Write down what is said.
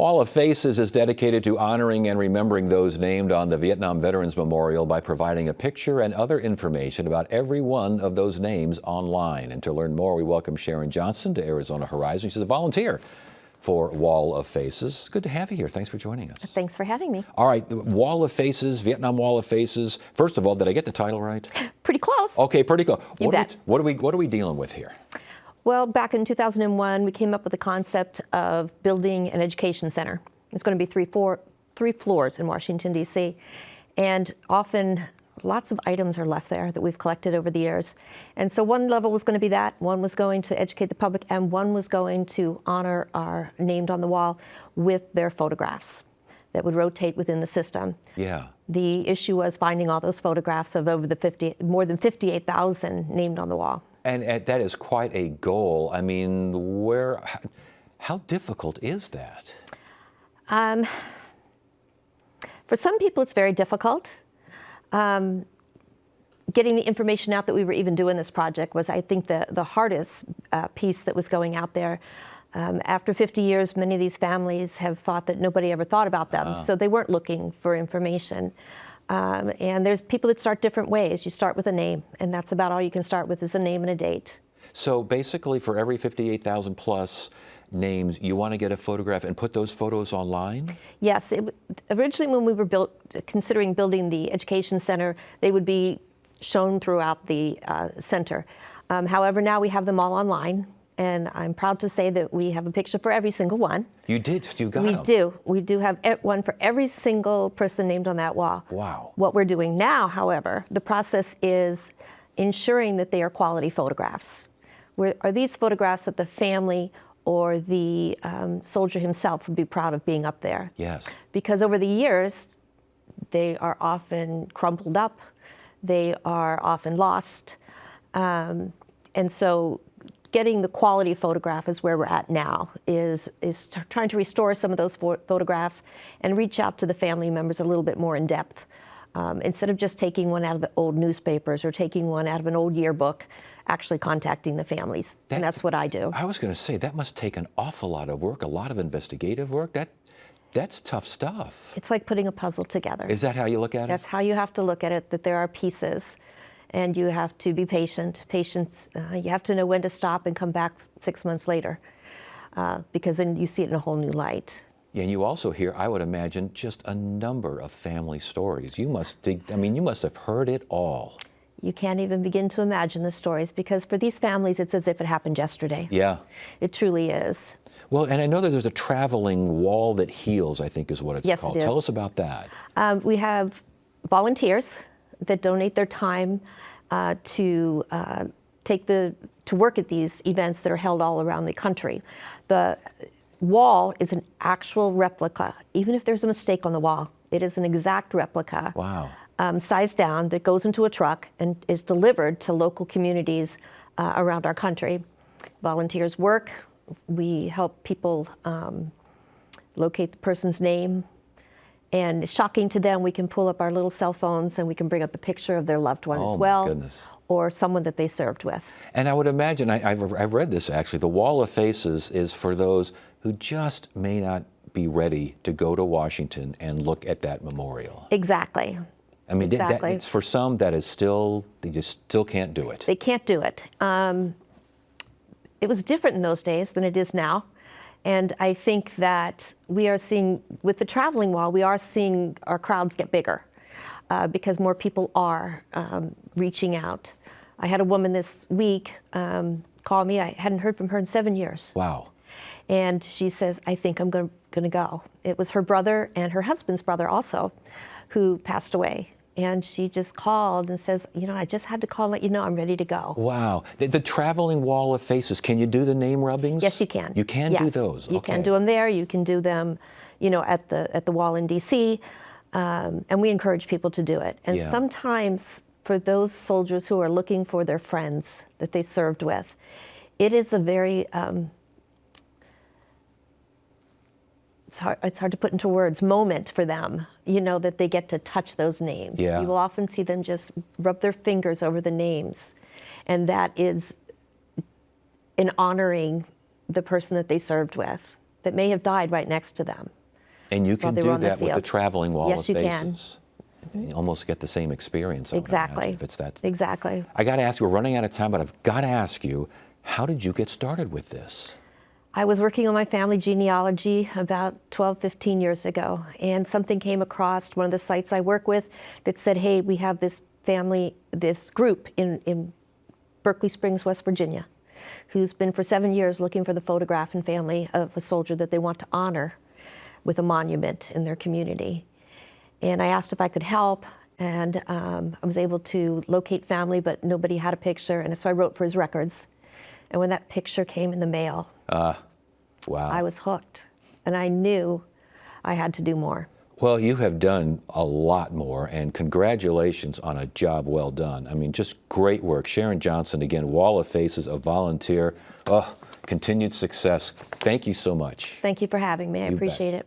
Wall of Faces is dedicated to honoring and remembering those named on the Vietnam Veterans Memorial by providing a picture and other information about every one of those names online. And to learn more, we welcome Sharon Johnson to Arizona Horizon. She's a volunteer for Wall of Faces. Good to have you here. Thanks for joining us. Thanks for having me. All right, Wall of Faces, Vietnam Wall of Faces. First of all, did I get the title right? Pretty close. Okay, pretty close. You bet. What are we dealing with here? Well, back in 2001, we came up with the concept of building an education center. It's going to be three floors in Washington, D.C. And often lots of items are left there that we've collected over the years. And so one level was going to be that, one was going to educate the public, and one was going to honor our named on the wall with their photographs that would rotate within the system. Yeah. The issue was finding all those photographs of more than 58,000 named on the wall. And that is quite a goal. I mean, how difficult is that? For some people, it's very difficult. Getting the information out that we were even doing this project was, I think, the hardest piece that was going out there. After 50 years, many of these families have thought that nobody ever thought about them, so they weren't looking for information. And there's people that start different ways. You start with a name, and that's about all you can start with is a name and a date. So basically, for every 58,000 plus names, you want to get a photograph and put those photos online? Yes. Originally, when we were considering building the education center, they would be shown throughout the center. However, now we have them all online. And I'm proud to say that we have a picture for every single one. You did? You got We them? do. We do have one for every single person named on that wall. Wow. What we're doing now, however, the process is ensuring that they are quality photographs. Are these photographs that the family or the soldier himself would be proud of being up there? Yes. Because over the years, they are often crumpled up. They are often lost. And so getting the quality photograph is where we're at now, is trying to restore some of those photographs and reach out to the family members a little bit more in depth. Instead of just taking one out of the old newspapers or taking one out of an old yearbook, actually contacting the families. And that's what I do. I was going to say, that must take an awful lot of work, a lot of investigative work. That's tough stuff. It's like putting a puzzle together. Is that how you look at it? That's how you have to look at it, that there are pieces. And you have to be patient. Patience, you have to know when to stop and come back 6 months later, because then you see it in a whole new light. Yeah, and you also hear, I would imagine, just a number of family stories. You must have heard it all. You can't even begin to imagine the stories, because for these families, it's as if it happened yesterday. Yeah. It truly is. Well, and I know that there's a traveling wall that heals, I think is what it's called. Yes, it is. Tell us about that. We have volunteers that donate their time to work at these events that are held all around the country. The wall is an actual replica. Even if there's a mistake on the wall, it is an exact replica. Wow. Sized down, that goes into a truck and is delivered to local communities around our country. Volunteers work. We help people locate the person's name. And shocking to them, we can pull up our little cell phones and we can bring up a picture of their loved one as well. Oh, my goodness. Or someone that they served with. And I would imagine, I've read this actually, the Wall of Faces is for those who just may not be ready to go to Washington and look at that memorial. Exactly. I mean, Exactly. it's for some that is they just still can't do it. They can't do it. It was different in those days than it is now. And I think that we are seeing, with the traveling wall, we are seeing our crowds get bigger because more people are reaching out. I had a woman this week call me. I hadn't heard from her in 7 years. Wow. And she says, I think I'm going to go. It was her brother and her husband's brother also who passed away. And she just called and says, I just had to call and let you know I'm ready to go. Wow. The traveling Wall of Faces, can you do the name rubbings? Yes, you can. You can do those? You can do them there. You can do them, at the wall in D.C. And we encourage people to do it. And sometimes for those soldiers who are looking for their friends that they served with, it is a very it's hard to put into words, moment for them, that they get to touch those names. Yeah. You will often see them just rub their fingers over the names. And that is in honoring the person that they served with. that may have died right next to them. And you can they were do on the that with the field. traveling wall Yes, of you can. faces. You almost get the same experience. I would Exactly. imagine, if it's that. Exactly. I got to ask you, we're running out of time, but I've got to ask you, how did you get started with this? I was working on my family genealogy about 12, 15 years ago, and something came across one of the sites I work with that said, hey, we have this family, this group in Berkeley Springs, West Virginia, who's been for 7 years looking for the photograph and family of a soldier that they want to honor with a monument in their community. And I asked if I could help, and I was able to locate family, but nobody had a picture, and so I wrote for his records. And when that picture came in the mail, Wow. I was hooked, and I knew I had to do more. Well, you have done a lot more, and congratulations on a job well done. I mean, just great work. Sharon Johnson, again, Wall of Faces, a volunteer. Oh, continued success. Thank you so much. Thank you for having me. I You bet. appreciate it.